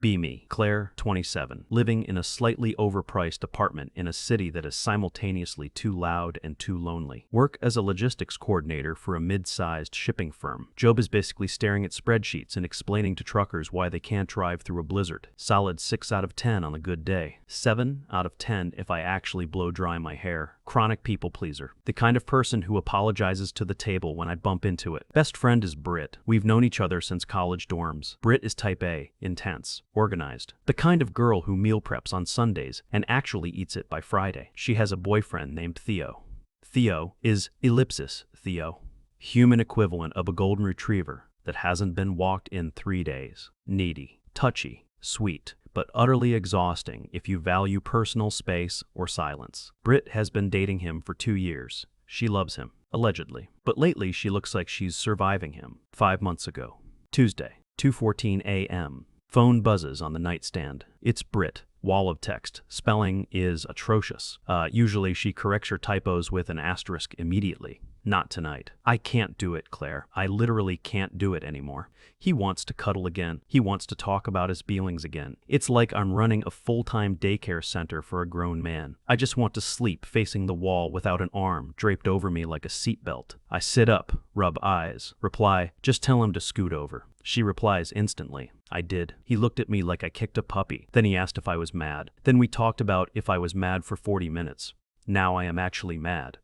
Be me, Claire, 27, living in a slightly overpriced apartment in a city that is simultaneously too loud and too lonely. Work as a logistics coordinator for a mid-sized shipping firm. Job is basically staring at spreadsheets and explaining to truckers why they can't drive through a blizzard. Solid 6 out of 10 on a good day. 7 out of 10 if I actually blow dry my hair. Chronic people pleaser. The kind of person who apologizes to the table when I bump into it. Best friend is Brit. We've known each other since college dorms. Brit is type A, intense, organized. The kind of girl who meal preps on Sundays and actually eats it by Friday. She has a boyfriend named Theo. Theo is ellipsis Theo. Human equivalent of a golden retriever that hasn't been walked in 3 days. Needy, touchy, sweet, but utterly exhausting if you value personal space or silence. Brit has been dating him for 2 years. She loves him, allegedly. But lately she looks like she's surviving him. 5 months ago. Tuesday, 2:14 a.m. Phone buzzes on the nightstand. It's Brit. Wall of text. Spelling is atrocious. Usually she corrects her typos with an asterisk immediately. Not tonight. I can't do it, Claire. I literally can't do it anymore. He wants to cuddle again. He wants to talk about his feelings again. It's like I'm running a full-time daycare center for a grown man. I just want to sleep facing the wall without an arm draped over me like a seatbelt. I sit up, rub eyes, reply, just tell him to scoot over. She replies instantly. I did. He looked at me like I kicked a puppy. Then he asked if I was mad. Then we talked about if I was mad for 40 minutes. Now I am actually mad.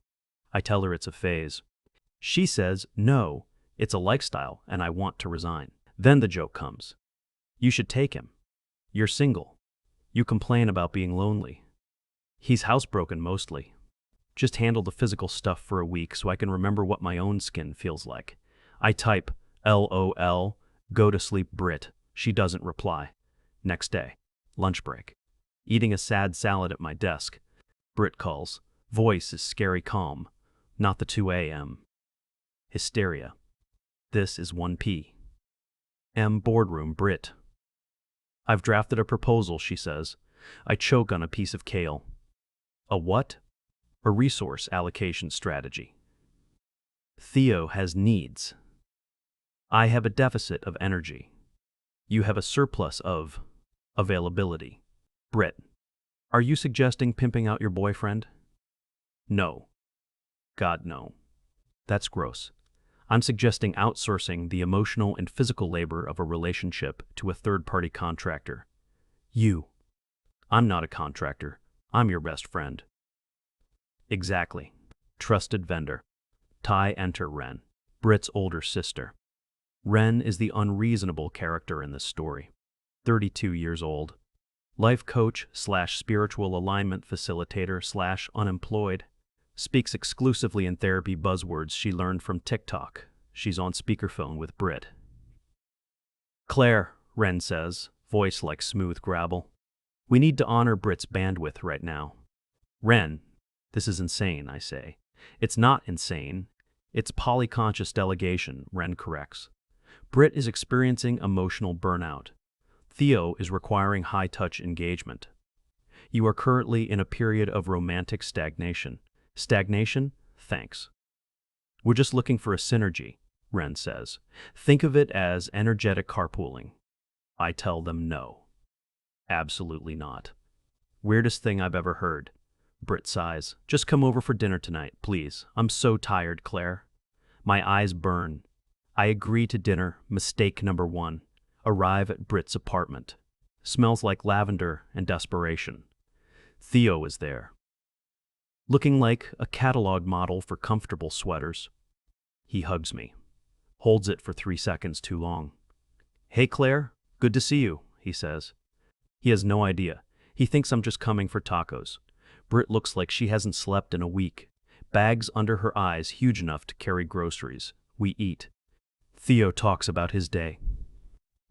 I tell her it's a phase. She says, no, it's a lifestyle and I want to resign. Then the joke comes. You should take him. You're single. You complain about being lonely. He's housebroken mostly. Just handle the physical stuff for a week so I can remember what my own skin feels like. I type, LOL, go to sleep Brit. She doesn't reply. Next day, lunch break. Eating a sad salad at my desk. Brit calls. Voice is scary calm. Not the 2 a.m. Hysteria. This is 1 p.m. boardroom Brit. I've drafted a proposal, she says. I choke on a piece of kale. A what? A resource allocation strategy. Theo has needs. I have a deficit of energy. You have a surplus of availability. Brit, are you suggesting pimping out your boyfriend? No. God, no. That's gross. I'm suggesting outsourcing the emotional and physical labor of a relationship to a third-party contractor. You. I'm not a contractor. I'm your best friend. Exactly. Trusted vendor. Enter Ren, Brit's older sister. Ren is the unreasonable character in this story. 32 years old. Life coach / spiritual alignment facilitator / unemployed. Speaks exclusively in therapy buzzwords she learned from TikTok. She's on speakerphone with Brit. Claire, Ren says, voice like smooth gravel. We need to honor Brit's bandwidth right now. Ren, this is insane, I say. It's not insane. It's polyconscious delegation, Ren corrects. Brit is experiencing emotional burnout. Theo is requiring high-touch engagement. You are currently in a period of romantic stagnation. Stagnation? Thanks. We're just looking for a synergy, Ren says. Think of it as energetic carpooling. I tell them no. Absolutely not. Weirdest thing I've ever heard. Brit sighs. Just come over for dinner tonight, please. I'm so tired, Claire. My eyes burn. I agree to dinner. Mistake number 1. Arrive at Brit's apartment. Smells like lavender and desperation. Theo is there. Looking like a catalog model for comfortable sweaters. He hugs me. Holds it for 3 seconds too long. Hey Claire, good to see you, he says. He has no idea. He thinks I'm just coming for tacos. Brit looks like she hasn't slept in a week. Bags under her eyes huge enough to carry groceries. We eat. Theo talks about his day.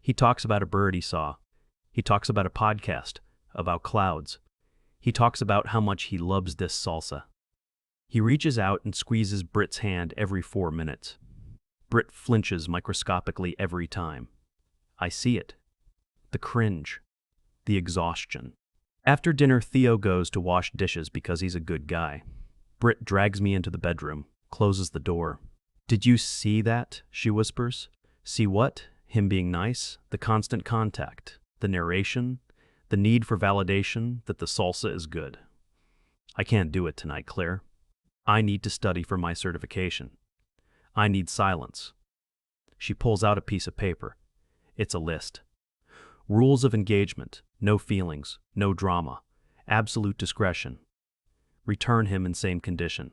He talks about a bird he saw. He talks about a podcast, about clouds. He talks about how much he loves this salsa. He reaches out and squeezes Brit's hand every 4 minutes. Brit flinches microscopically every time. I see it. The cringe. The exhaustion. After dinner, Theo goes to wash dishes because he's a good guy. Brit drags me into the bedroom, closes the door. Did you see that? She whispers. See what? Him being nice? The constant contact. the narration, the need for validation that the salsa is good. I can't do it tonight, Claire. I need to study for my certification. I need silence. She pulls out a piece of paper. It's a list. Rules of engagement, no feelings, no drama, absolute discretion. Return him in same condition.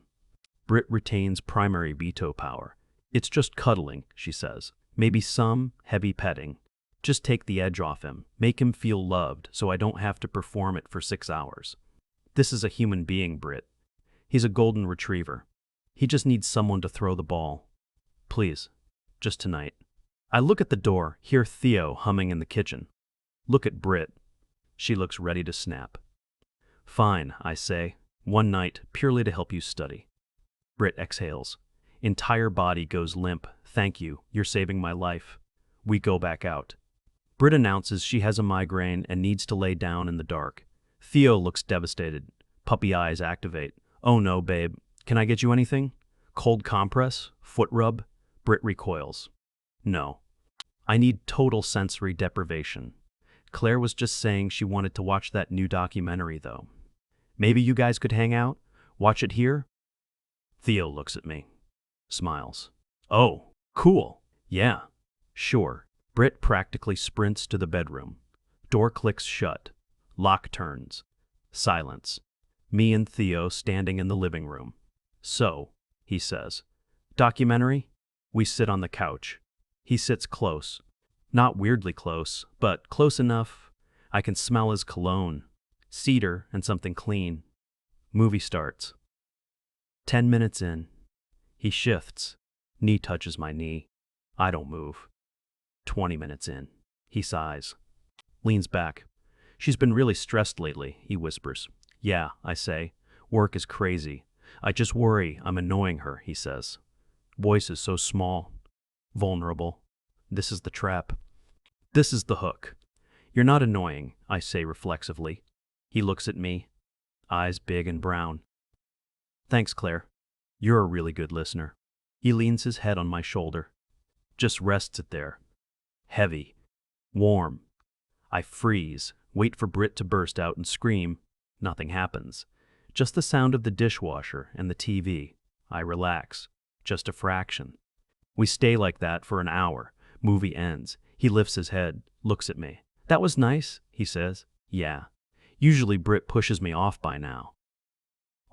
Britt retains primary veto power. It's just cuddling, she says. Maybe some heavy petting. Just take the edge off him. Make him feel loved so I don't have to perform it for 6 hours. This is a human being, Britt. He's a golden retriever. He just needs someone to throw the ball. Please, just tonight. I look at the door, hear Theo humming in the kitchen. Look at Britt. She looks ready to snap. Fine, I say. One night, purely to help you study. Britt exhales. Entire body goes limp. Thank you, you're saving my life. We go back out. Britt announces she has a migraine and needs to lay down in the dark. Theo looks devastated. Puppy eyes activate. Oh no, babe. Can I get you anything? Cold compress? Foot rub? Britt recoils. No. I need total sensory deprivation. Claire was just saying she wanted to watch that new documentary, though. Maybe you guys could hang out? Watch it here? Theo looks at me. Smiles. Oh, cool. Yeah, sure. Britt practically sprints to the bedroom. Door clicks shut. Lock turns. Silence. Me and Theo standing in the living room. So, he says. Documentary? We sit on the couch. He sits close. Not weirdly close, but close enough. I can smell his cologne. Cedar and something clean. Movie starts. 10 minutes in. He shifts. Knee touches my knee. I don't move. 20 minutes in. He sighs. Leans back. She's been really stressed lately, he whispers. Yeah, I say. Work is crazy. I just worry I'm annoying her, he says. Voice is so small. Vulnerable. This is the trap. This is the hook. You're not annoying, I say reflexively. He looks at me. Eyes big and brown. Thanks, Claire. You're a really good listener. He leans his head on my shoulder. Just rests it there. Heavy. Warm. I freeze, wait for Britt to burst out and scream. Nothing happens. Just the sound of the dishwasher and the TV. I relax. Just a fraction. We stay like that for an hour. Movie ends. He lifts his head, looks at me. That was nice, he says. Yeah. Usually Britt pushes me off by now.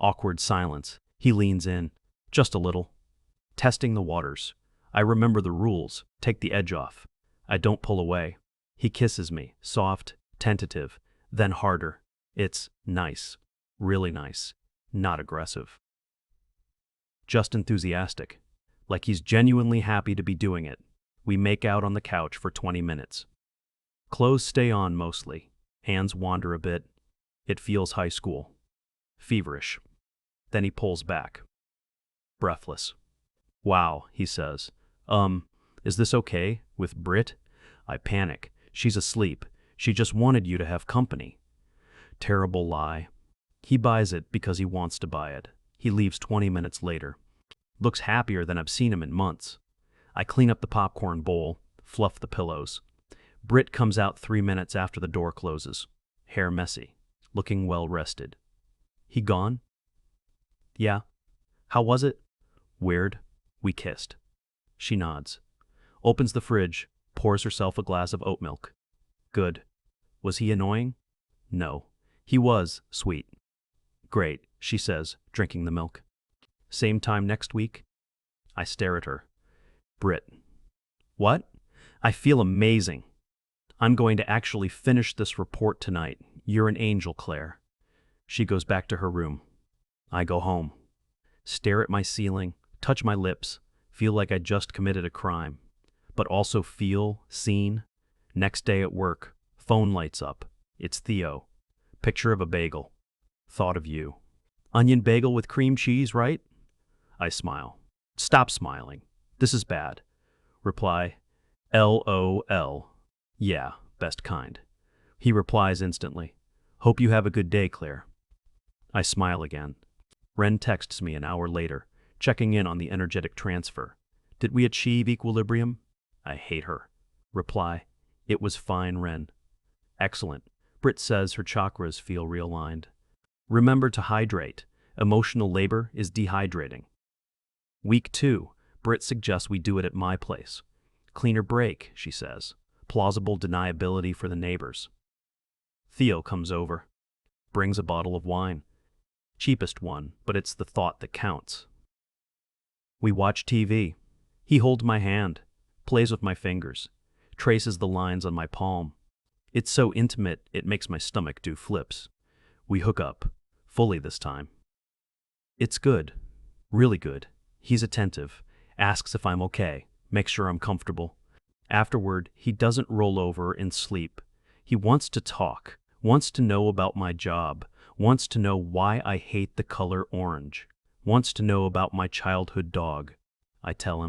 Awkward silence. He leans in. Just a little. Testing the waters. I remember the rules. Take the edge off. I don't pull away. He kisses me, soft, tentative, then harder. It's nice. Really nice. Not aggressive. Just enthusiastic. Like he's genuinely happy to be doing it. We make out on the couch for 20 minutes. Clothes stay on mostly. Hands wander a bit. It feels high school. Feverish. Then he pulls back. Breathless. Wow, he says. Is this okay with Britt? I panic. She's asleep. She just wanted you to have company. Terrible lie. He buys it because he wants to buy it. He leaves 20 minutes later. Looks happier than I've seen him in months. I clean up the popcorn bowl, fluff the pillows. Britt comes out 3 minutes after the door closes. Hair messy, looking well rested. He gone? Yeah. How was it? Weird. We kissed. She nods. Opens the fridge, pours herself a glass of oat milk. Good. Was he annoying? No. He was sweet. Great, she says, drinking the milk. Same time next week? I stare at her. Britt. What? I feel amazing. I'm going to actually finish this report tonight. You're an angel, Claire. She goes back to her room. I go home. Stare at my ceiling, touch my lips, feel like I just committed a crime. But also feel, seen. Next day at work, phone lights up. It's Theo. Picture of a bagel. Thought of you. Onion bagel with cream cheese, right? I smile. Stop smiling. This is bad. Reply, LOL. Yeah, best kind. He replies instantly. Hope you have a good day, Claire. I smile again. Ren texts me an hour later, checking in on the energetic transfer. Did we achieve equilibrium? I hate her. Reply, it was fine, Ren. Excellent. Brit says her chakras feel realigned. Remember to hydrate. Emotional labor is dehydrating. Week 2. Brit suggests we do it at my place. Cleaner break, she says. Plausible deniability for the neighbors. Theo comes over. Brings a bottle of wine. Cheapest one, but it's the thought that counts. We watch TV. He holds my hand, plays with my fingers, traces the lines on my palm. It's so intimate, it makes my stomach do flips. We hook up, fully this time. It's good, really good. He's attentive, asks if I'm okay, makes sure I'm comfortable. Afterward, he doesn't roll over in sleep. He wants to talk, wants to know about my job, wants to know why I hate the color orange, wants to know about my childhood dog. I tell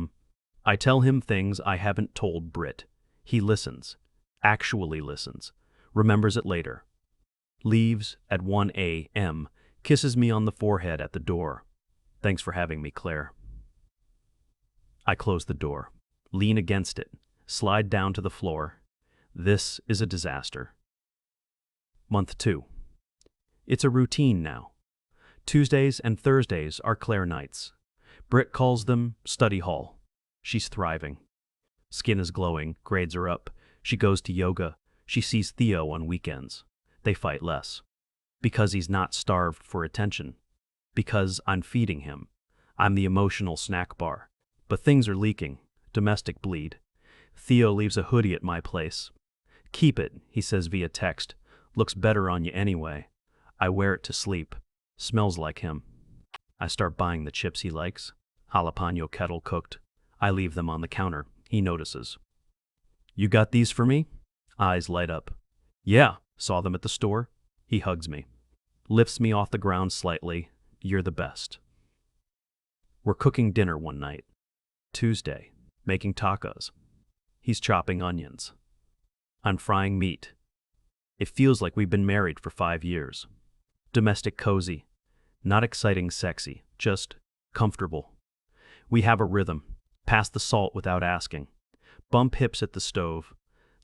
him things I haven't told Brit. He listens, actually listens, remembers it later. Leaves at 1 a.m., kisses me on the forehead at the door. Thanks for having me, Claire. I close the door, lean against it, slide down to the floor. This is a disaster. Month 2. It's a routine now. Tuesdays and Thursdays are Claire nights. Brit calls them study hall. She's thriving. Skin is glowing, grades are up. She goes to yoga. She sees Theo on weekends. They fight less. Because he's not starved for attention. Because I'm feeding him. I'm the emotional snack bar. But things are leaking. Domestic bleed. Theo leaves a hoodie at my place. Keep it, he says via text. Looks better on you anyway. I wear it to sleep. Smells like him. I start buying the chips he likes. Jalapeno kettle cooked. I leave them on the counter. He notices. You got these for me? Eyes light up. Yeah, saw them at the store. He hugs me. Lifts me off the ground slightly. You're the best. We're cooking dinner one night. Tuesday. Making tacos. He's chopping onions. I'm frying meat. It feels like we've been married for 5 years. Domestic cozy. Not exciting sexy, just comfortable. We have a rhythm. Pass the salt without asking. Bump hips at the stove.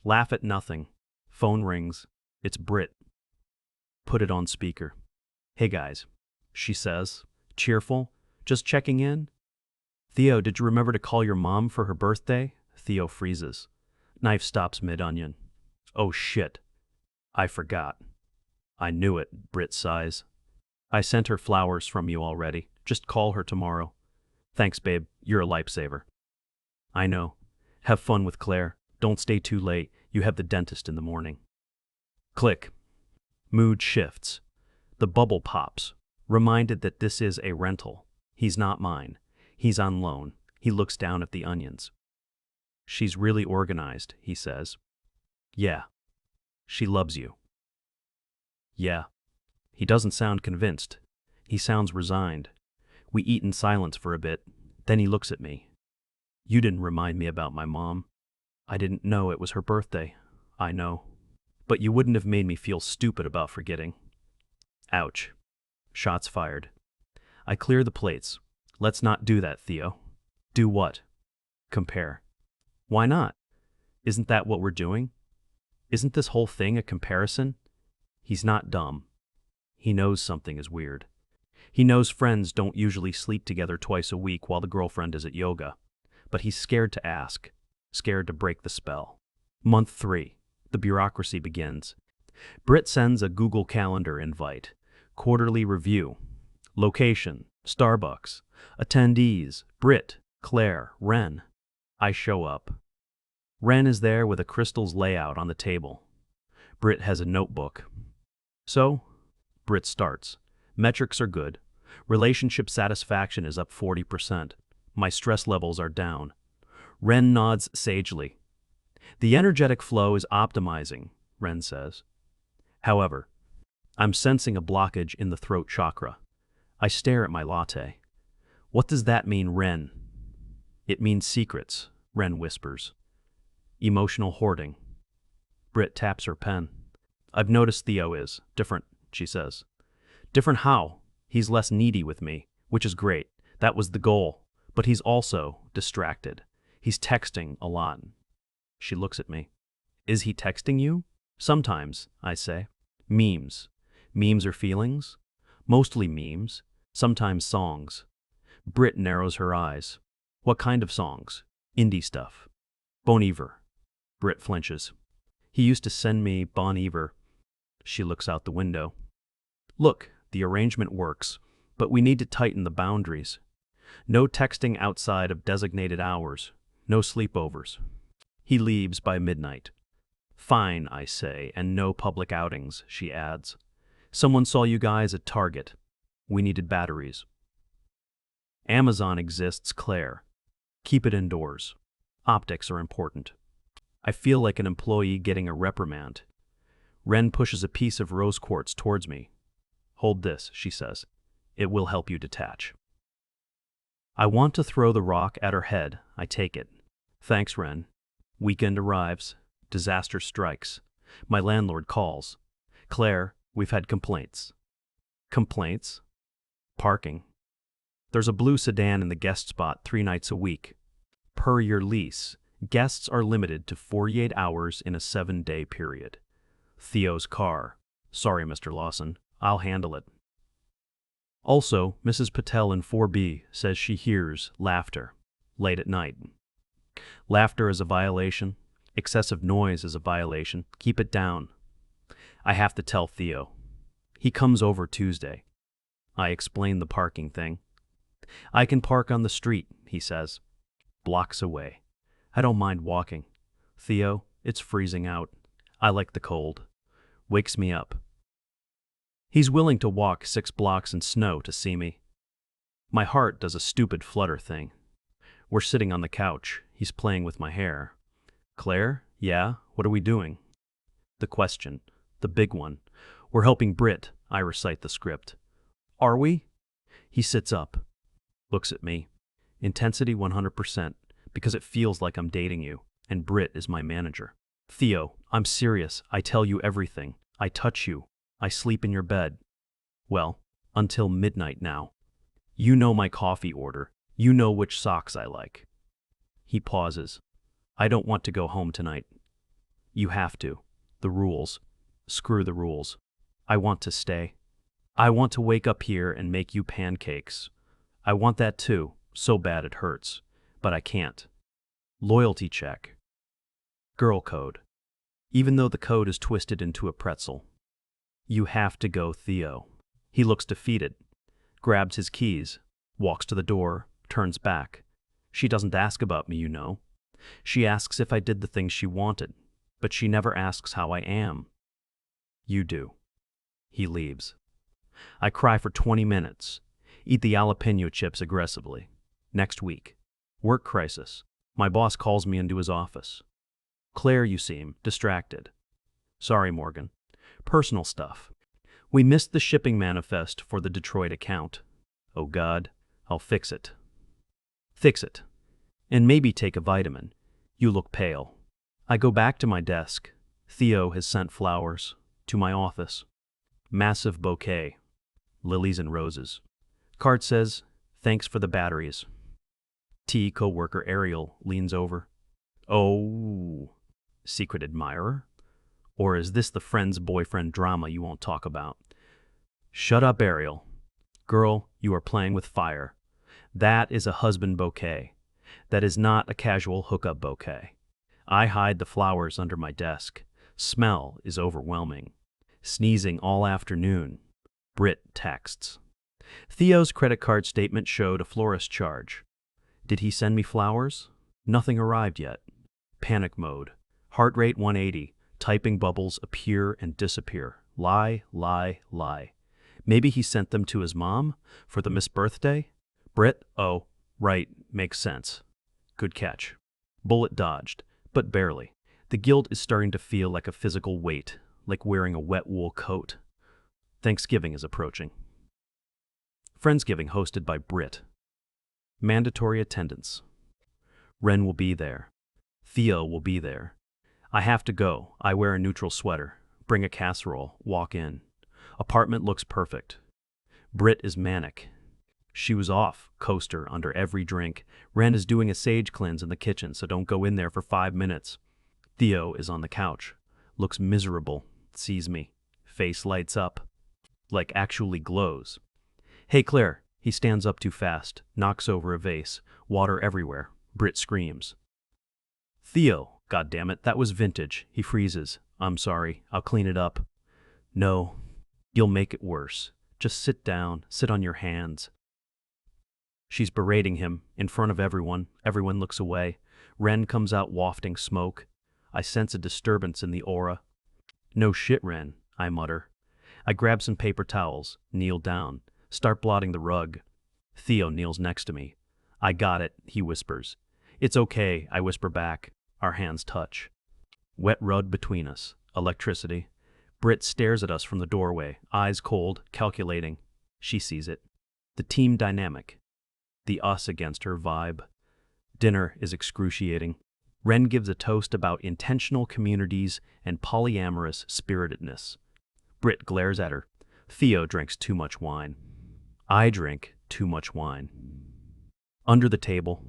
Laugh at nothing. Phone rings. It's Brit. Put it on speaker. Hey guys, she says. Cheerful. Just checking in. Theo, did you remember to call your mom for her birthday? Theo freezes. Knife stops mid-onion. Oh shit. I forgot. I knew it, Brit sighs. I sent her flowers from you already. Just call her tomorrow. Thanks, babe. You're a lifesaver. I know. Have fun with Claire. Don't stay too late. You have the dentist in the morning. Click. Mood shifts. The bubble pops. Reminded that this is a rental. He's not mine. He's on loan. He looks down at the onions. She's really organized, he says. Yeah. She loves you. Yeah. He doesn't sound convinced. He sounds resigned. We eat in silence for a bit. Then he looks at me. You didn't remind me about my mom. I didn't know it was her birthday. I know. But you wouldn't have made me feel stupid about forgetting. Ouch. Shots fired. I clear the plates. Let's not do that, Theo. Do what? Compare. Why not? Isn't that what we're doing? Isn't this whole thing a comparison? He's not dumb. He knows something is weird. He knows friends don't usually sleep together twice a week while the girlfriend is at yoga. But he's scared to ask, scared to break the spell. Month 3. The bureaucracy begins. Brit sends a Google Calendar invite. Quarterly review. Location, Starbucks. Attendees, Brit, Claire, Ren. I show up. Ren is there with a crystals layout on the table. Brit has a notebook. So, Brit starts. Metrics are good. Relationship satisfaction is up 40%. My stress levels are down. Ren nods sagely. The energetic flow is optimizing, Ren says. However, I'm sensing a blockage in the throat chakra. I stare at my latte. What does that mean, Ren? It means secrets, Ren whispers. Emotional hoarding. Brit taps her pen. I've noticed Theo is different, she says. Different how? He's less needy with me, which is great. That was the goal. But he's also distracted. He's texting a lot. She looks at me. Is he texting you? Sometimes, I say. Memes. Memes or feelings? Mostly memes. Sometimes songs. Brit narrows her eyes. What kind of songs? Indie stuff. Bon Iver. Brit flinches. He used to send me Bon Iver. She looks out the window. Look, the arrangement works, but we need to tighten the boundaries. No texting outside of designated hours. No sleepovers. He leaves by midnight. Fine, I say, and no public outings, she adds. Someone saw you guys at Target. We needed batteries. Amazon exists, Claire. Keep it indoors. Optics are important. I feel like an employee getting a reprimand. Ren pushes a piece of rose quartz towards me. Hold this, she says. It will help you detach. I want to throw the rock at her head. I take it. Thanks, Ren. Weekend arrives. Disaster strikes. My landlord calls. Claire, we've had complaints. Complaints? Parking. There's a blue sedan in the guest spot 3 nights a week. Per your lease, guests are limited to 48 hours in a 7-day period. Theo's car. Sorry, Mr. Lawson. I'll handle it. Also, Mrs. Patel in 4B says she hears laughter late at night. Laughter is a violation. Excessive noise is a violation. Keep it down. I have to tell Theo. He comes over Tuesday. I explain the parking thing. I can park on the street, he says. Blocks away. I don't mind walking. Theo, it's freezing out. I like the cold. Wakes me up. He's willing to walk 6 blocks in snow to see me. My heart does a stupid flutter thing. We're sitting on the couch. He's playing with my hair. Claire? Yeah? What are we doing? The question. The big one. We're helping Brit. I recite the script. Are we? He sits up. Looks at me. Intensity 100%, because it feels like I'm dating you, and Brit is my manager. Theo, I'm serious. I tell you everything. I touch you. I sleep in your bed. Well, until midnight now. You know my coffee order. You know which socks I like. He pauses. I don't want to go home tonight. You have to. The rules. Screw the rules. I want to stay. I want to wake up here and make you pancakes. I want that too, so bad it hurts. But I can't. Loyalty check. Girl code. Even though the code is twisted into a pretzel. You have to go, Theo. He looks defeated. Grabs his keys. Walks to the door. Turns back. She doesn't ask about me, you know. She asks if I did the things she wanted, but she never asks how I am. You do. He leaves. I cry for 20 minutes. Eat the jalapeno chips aggressively. Next week. Work crisis. My boss calls me into his office. Claire, you seem distracted. Sorry, Morgan. Personal stuff. We missed the shipping manifest for the Detroit account. Oh God, I'll fix it. Fix it. And maybe take a vitamin. You look pale. I go back to my desk. Theo has sent flowers to my office. Massive bouquet. Lilies and roses. Card says, thanks for the batteries. Co-worker Ariel leans over. Oh, secret admirer? Or is this the friend's-boyfriend drama you won't talk about? Shut up, Ariel. Girl, you are playing with fire. That is a husband bouquet. That is not a casual hookup bouquet. I hide the flowers under my desk. Smell is overwhelming. Sneezing all afternoon. Brit texts. Theo's credit card statement showed a florist charge. Did he send me flowers? Nothing arrived yet. Panic mode. Heart rate 180. Typing bubbles appear and disappear. Lie, lie, lie. Maybe he sent them to his mom for the missed birthday? Brit, oh, right, makes sense. Good catch. Bullet dodged, but barely. The guilt is starting to feel like a physical weight, like wearing a wet wool coat. Thanksgiving is approaching. Friendsgiving hosted by Brit. Mandatory attendance. Ren will be there. Theo will be there. I have to go. I wear a neutral sweater. Bring a casserole. Walk in. Apartment looks perfect. Brit is manic. Shoes off. Coaster under every drink. Ren is doing a sage cleanse in the kitchen, so don't go in there for 5 minutes. Theo is on the couch. looks miserable, sees me. Face lights up. Like actually glows. Hey, Claire. He stands up too fast, knocks over a vase, water everywhere. Britt screams. Theo, goddammit, that was vintage. He freezes. I'm sorry, I'll clean it up. No, you'll make it worse. Just sit down, sit on your hands. She's berating him, in front of everyone. Everyone looks away. Ren comes out wafting smoke. I sense a disturbance in the aura. No shit, Ren, I mutter. I grab some paper towels, kneel down, start blotting the rug. Theo kneels next to me. I got it, he whispers. It's okay, I whisper back. Our hands touch. Wet rug between us. Electricity. Britt stares at us from the doorway, eyes cold, calculating. She sees it. The team dynamic. The us against her vibe. Dinner is excruciating. Ren gives a toast about intentional communities and polyamorous spiritedness. Britt glares at her. Theo drinks too much wine. I drink too much wine. Under the table.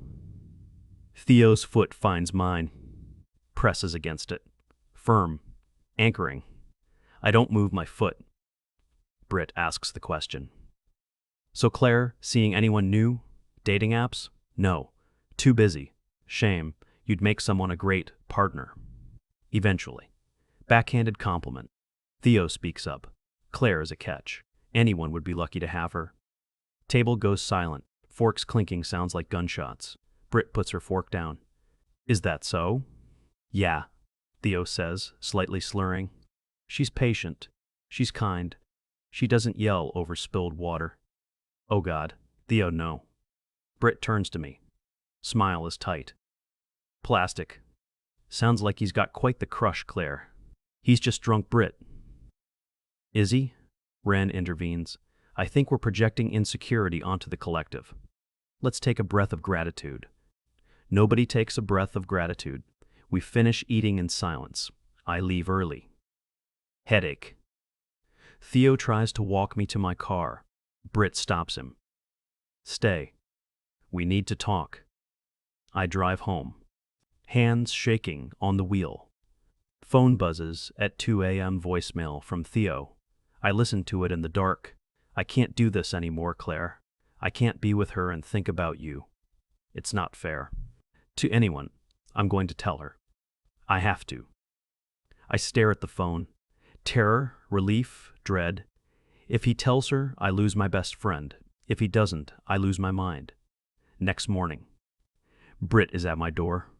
Theo's foot finds mine. Presses against it. Firm. Anchoring. I don't move my foot. Britt asks the question. So Claire, seeing anyone new? Dating apps? No. Too busy. Shame. You'd make someone a great partner. Eventually. Backhanded compliment. Theo speaks up. Claire is a catch. Anyone would be lucky to have her. Table goes silent. Forks clinking sounds like gunshots. Britt puts her fork down. Is that so? Yeah, Theo says, slightly slurring. She's patient. She's kind. She doesn't yell over spilled water. Oh God, Theo, no. Britt turns to me. Smile is tight. Plastic. Sounds like he's got quite the crush, Claire. He's just drunk Britt. Is he? Ren intervenes. I think we're projecting insecurity onto the collective. Let's take a breath of gratitude. Nobody takes a breath of gratitude. We finish eating in silence. I leave early. Headache. Theo tries to walk me to my car. Britt stops him. Stay. We need to talk. I drive home. Hands shaking on the wheel. Phone buzzes at 2 a.m. voicemail from Theo. I listen to it in the dark. I can't do this anymore, Claire. I can't be with her and think about you. It's not fair. To anyone, I'm going to tell her. I have to. I stare at the phone. Terror, relief, dread. If he tells her, I lose my best friend. If he doesn't, I lose my mind. Next morning. Britt is at my door.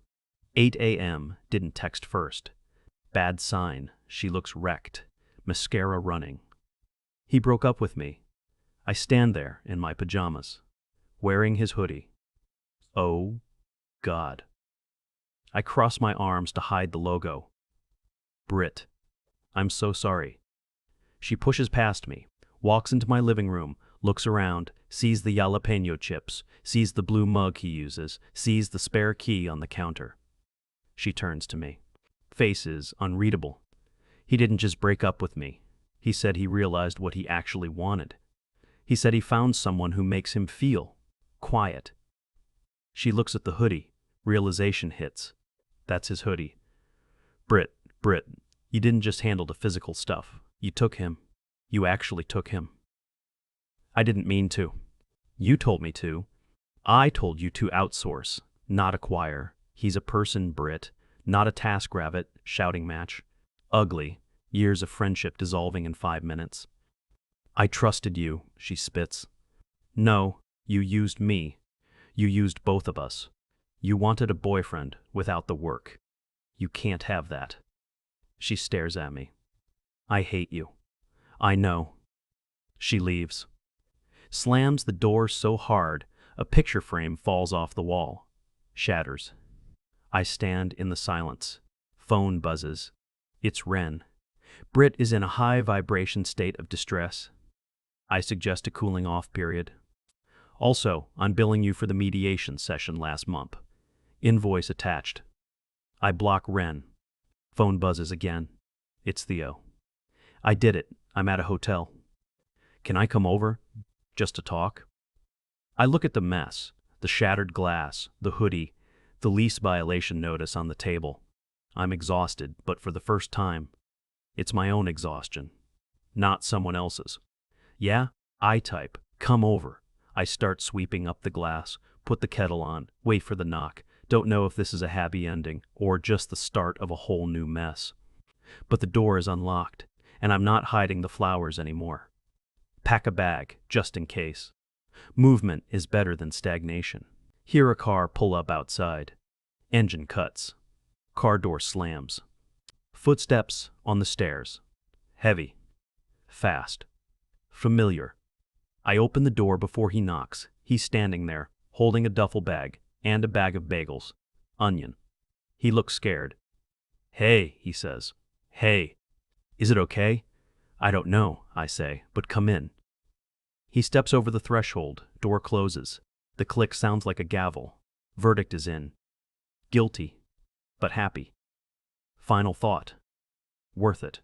8 a.m. Didn't text first. Bad sign. She looks wrecked. Mascara running. He broke up with me. I stand there in my pajamas, wearing his hoodie. Oh, God. I cross my arms to hide the logo. Britt, I'm so sorry. She pushes past me, walks into my living room, looks around, sees the jalapeno chips, sees the blue mug he uses, sees the spare key on the counter. She turns to me. Face is unreadable. He didn't just break up with me. He said he realized what he actually wanted. He said he found someone who makes him feel quiet. She looks at the hoodie. Realization hits. That's his hoodie. Britt, you didn't just handle the physical stuff. You took him. You actually took him. I didn't mean to. You told me to. I told you to outsource, not acquire. He's a person, Britt, not a TaskRabbit shouting match. Ugly. Years of friendship dissolving in 5 minutes. I trusted you, she spits. No, you used me. You used both of us. You wanted a boyfriend without the work. You can't have that. She stares at me. I hate you. I know. She leaves. Slams the door so hard, a picture frame falls off the wall. Shatters. I stand in the silence. Phone buzzes. It's Ren. Britt is in a high vibration state of distress. I suggest a cooling off period. Also, I'm billing you for the mediation session last month. Invoice attached. I block Ren. Phone buzzes again. It's Theo. I did it. I'm at a hotel. Can I come over? Just to talk? I look at the mess, the shattered glass, the hoodie, the lease violation notice on the table. I'm exhausted, but for the first time, It's my own exhaustion, not someone else's. Yeah? I type, come over. I start sweeping up the glass, put the kettle on, wait for the knock. Don't know if this is a happy ending or just the start of a whole new mess. But the door is unlocked, and I'm not hiding the flowers anymore. Pack a bag, just in case. Movement is better than stagnation. Hear a car pull up outside. Engine cuts. Car door slams. Footsteps on the stairs. Heavy. Fast. Familiar. I open the door before he knocks. He's standing there, holding a duffel bag and a bag of bagels. Onion. He looks scared. Hey, he says. Hey. Is it okay? I don't know, I say, but come in. He steps over the threshold. Door closes. The click sounds like a gavel. Verdict is in. Guilty, but happy. Final thought. Worth it.